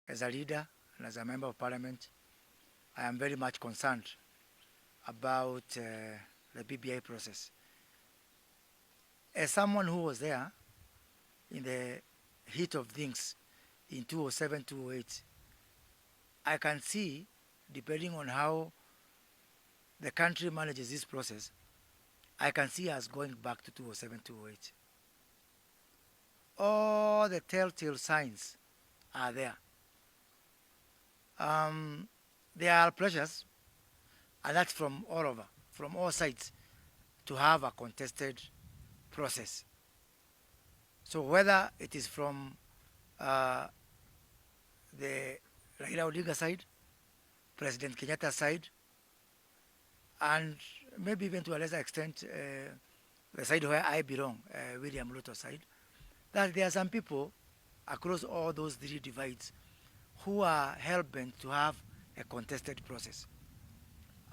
As a leader and as a member of parliament, I am very much concerned about the BBI process. As someone who was there in the heat of things in 2007, 2008, I can see, depending on how the country manages this process, I can see us going back to 2007, 2008. All the telltale signs are there. There are pressures, and that's from all over, from all sides, to have a contested process. So whether it is from the Raila Odinga side, President Kenyatta side, and maybe even to a lesser extent the side where I belong, William Ruto side, that there are some people across all those three divides who are hell-bent to have a contested process.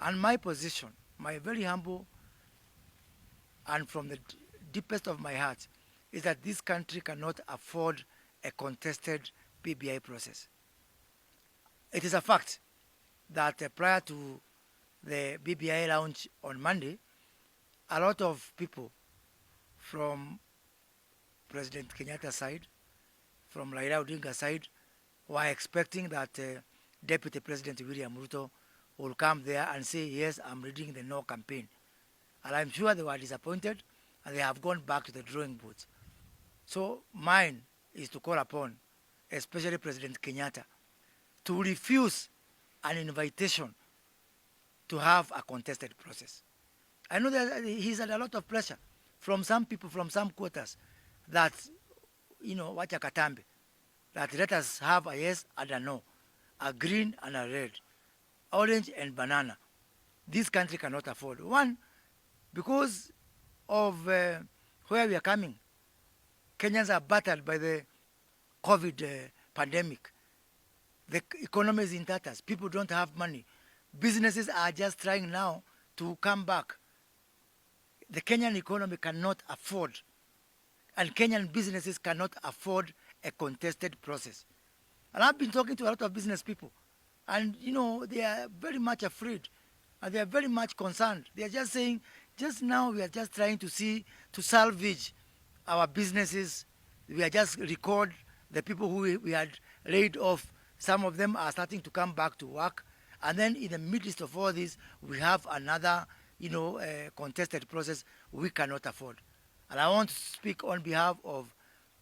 And my position, my very humble and from the deepest of my heart, is that this country cannot afford a contested BBI process. It is a fact that prior to the BBI launch on Monday, a lot of people from President Kenyatta's side, from Raila Odinga's side, were expecting that Deputy President William Ruto will come there and say, yes, I'm leading the no campaign. And I'm sure they were disappointed and they have gone back to the drawing boards. So mine is to call upon, especially President Kenyatta, to refuse an invitation to have a contested process. I know that he's had a lot of pressure from some people, from some quarters, that, wacha katambe, that let us have a yes and a no, a green and a red, orange and banana. This country cannot afford. One, because of where we are coming. Kenyans are battered by the COVID pandemic. The economy is in tatters. People don't have money. Businesses are just trying now to come back. The Kenyan economy cannot afford, and Kenyan businesses cannot afford a contested process. And I've been talking to a lot of business people, and they are very much afraid, and they are very much concerned. They are just saying, just now we are just trying to see, to salvage our businesses. We are just record the people who we had laid off. Some of them are starting to come back to work. And then in the midst of all this, we have another, contested process we cannot afford. And I want to speak on behalf of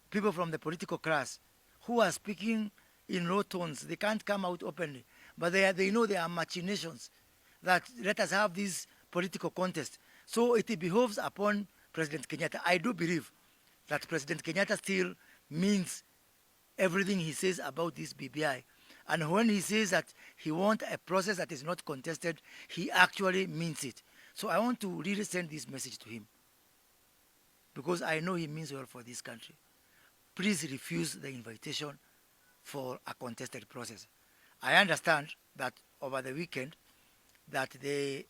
people from the political class who are speaking in low tones. They can't come out openly, but they know there are machinations that let us have this political contest. So it behoves upon President Kenyatta. I do believe that President Kenyatta still means everything he says about this BBI. And when he says that he wants a process that is not contested, he actually means it. So I want to really send this message to him, because I know he means well for this country. Please refuse the invitation for a contested process. I understand that over the weekend that the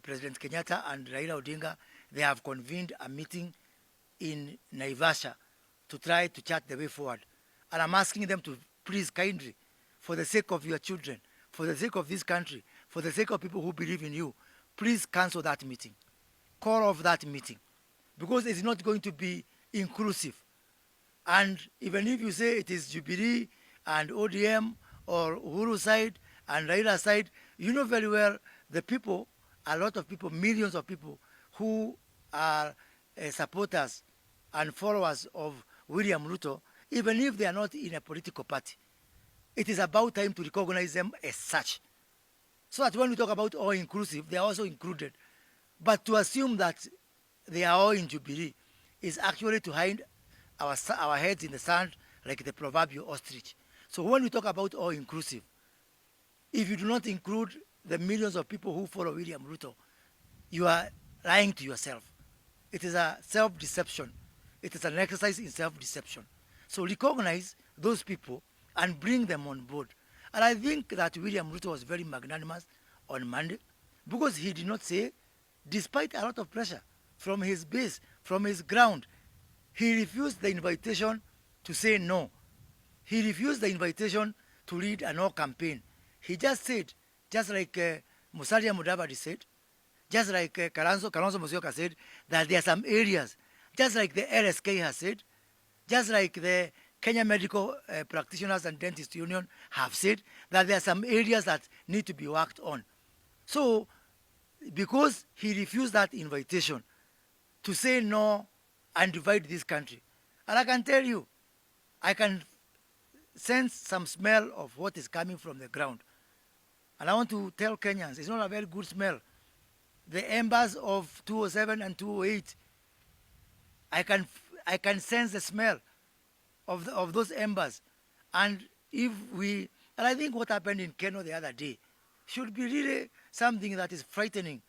President Kenyatta and Raila Odinga, they have convened a meeting in Naivasha to try to chart the way forward. And I'm asking them to please kindly, for the sake of your children, for the sake of this country, for the sake of people who believe in you, please cancel that meeting. Call off that meeting, because it's not going to be inclusive. And even if you say it is Jubilee and ODM or Uhuru side and Raila side, you know very well the people, a lot of people, millions of people who are supporters and followers of William Ruto, even if they are not in a political party, it is about time to recognize them as such. So that when we talk about all inclusive, they are also included. But to assume that they are all in Jubilee is actually to hide our heads in the sand like the proverbial ostrich. So when we talk about all inclusive, if you do not include the millions of people who follow William Ruto, you are lying to yourself. It is a self-deception. It is an exercise in self-deception. So recognize those people and bring them on board. And I think that William Ruto was very magnanimous on Monday, because he did not say, despite a lot of pressure from his base, from his ground, he refused the invitation to say no. He refused the invitation to lead a no campaign. He just said, just like Musalia Mudavadi said, just like Kalonzo Musyoka said, that there are some areas, just like the LSK has said, just like the Kenya Medical Practitioners and Dentists Union have said, that there are some areas that need to be worked on. So, because he refused that invitation to say no and divide this country, and I can tell you, I can sense some smell of what is coming from the ground. And I want to tell Kenyans, it's not a very good smell. The embers of 207 and 208, I can sense the smell of those embers. And and I think what happened in Kenya the other day should be really something that is frightening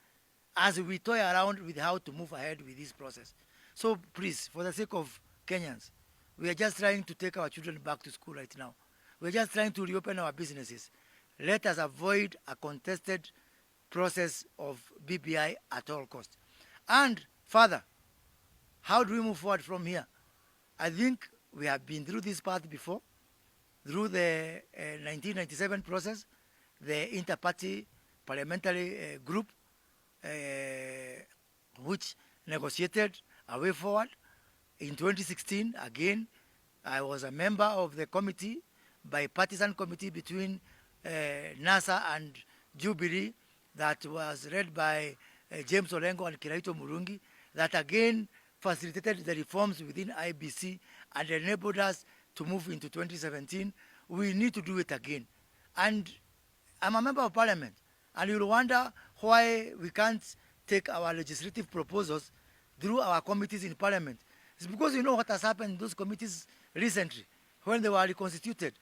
as we toy around with how to move ahead with this process. So please, for the sake of Kenyans, we are just trying to take our children back to school right now. We're just trying to reopen our businesses. Let us avoid a contested process of BBI at all costs. And further, how do we move forward from here? I think we have been through this path before, through the 1997 process, the inter-party parliamentary group, which negotiated a way forward. In 2016, again, I was a member of the committee, bipartisan committee between NASA and Jubilee that was led by James Olengo and Kiraito Murungi, that again facilitated the reforms within IBC and enabled us to move into 2017. We need to do it again. And I'm a member of parliament, and you'll wonder why we can't take our legislative proposals through our committees in parliament. It's because you know what has happened in those committees recently when they were reconstituted.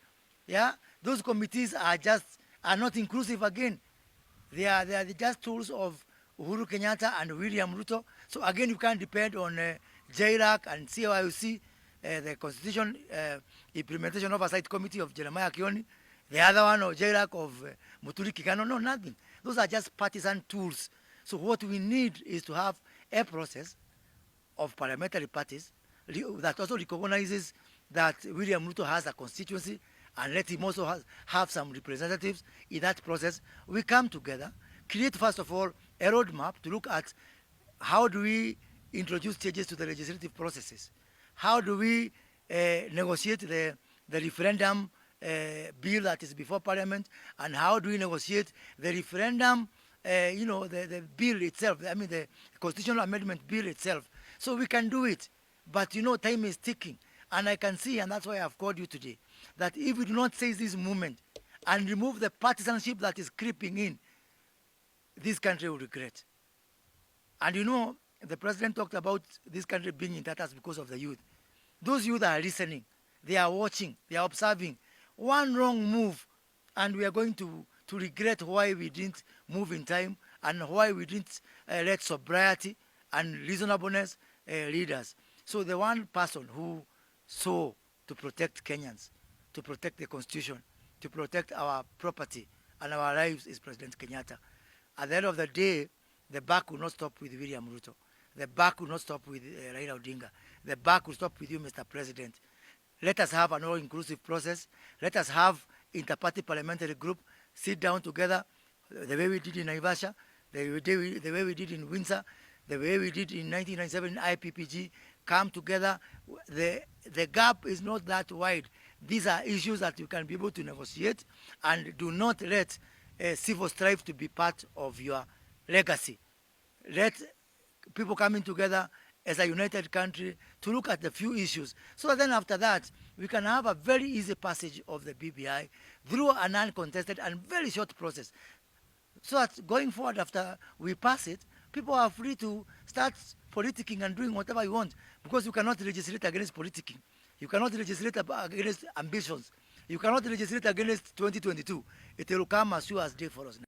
Yeah, those committees are not inclusive again. They are just tools of Uhuru Kenyatta and William Ruto. So again, you can't depend on JRAC and COIC, the Constitution Implementation Oversight Committee of Jeremiah Kioni, the other one of JRAC of Muturi Kikano. No, nothing. Those are just partisan tools. So what we need is to have a process of parliamentary parties that also recognizes that William Ruto has a constituency, and let him also have some representatives in that process. We come together, create first of all a roadmap to look at how do we introduce changes to the legislative processes, how do we negotiate the referendum bill that is before parliament, and how do we negotiate the referendum, the bill itself, I mean the constitutional amendment bill itself. So we can do it, but time is ticking. And I can see, and that's why I've called you today, that if we do not seize this movement and remove the partisanship that is creeping in, this country will regret. And the president talked about this country being in tatters because of the youth. Those youth are listening, they are watching, they are observing. One wrong move, and we are going to regret why we didn't move in time and why we didn't let sobriety and reasonableness lead us. So the one person who saw to protect Kenyans, to protect the Constitution, to protect our property and our lives is President Kenyatta. At the end of the day, the buck will not stop with William Ruto. The buck will not stop with Raila Odinga. The buck will stop with you, Mr. President. Let us have an all-inclusive process. Let us have inter-party parliamentary group sit down together the way we did in Naivasha, the way we did in Windsor, the way we did in 1997 IPPG, come together. The gap is not that wide. These are issues that you can be able to negotiate, and do not let civil strife to be part of your legacy. Let people coming together as a united country to look at the few issues. So then after that, we can have a very easy passage of the BBI through an uncontested and very short process. So that going forward after we pass it, people are free to start politicking and doing whatever you want, because you cannot legislate against politicking. You cannot legislate against ambitions. You cannot legislate against 2022. It will come as sure as day for us.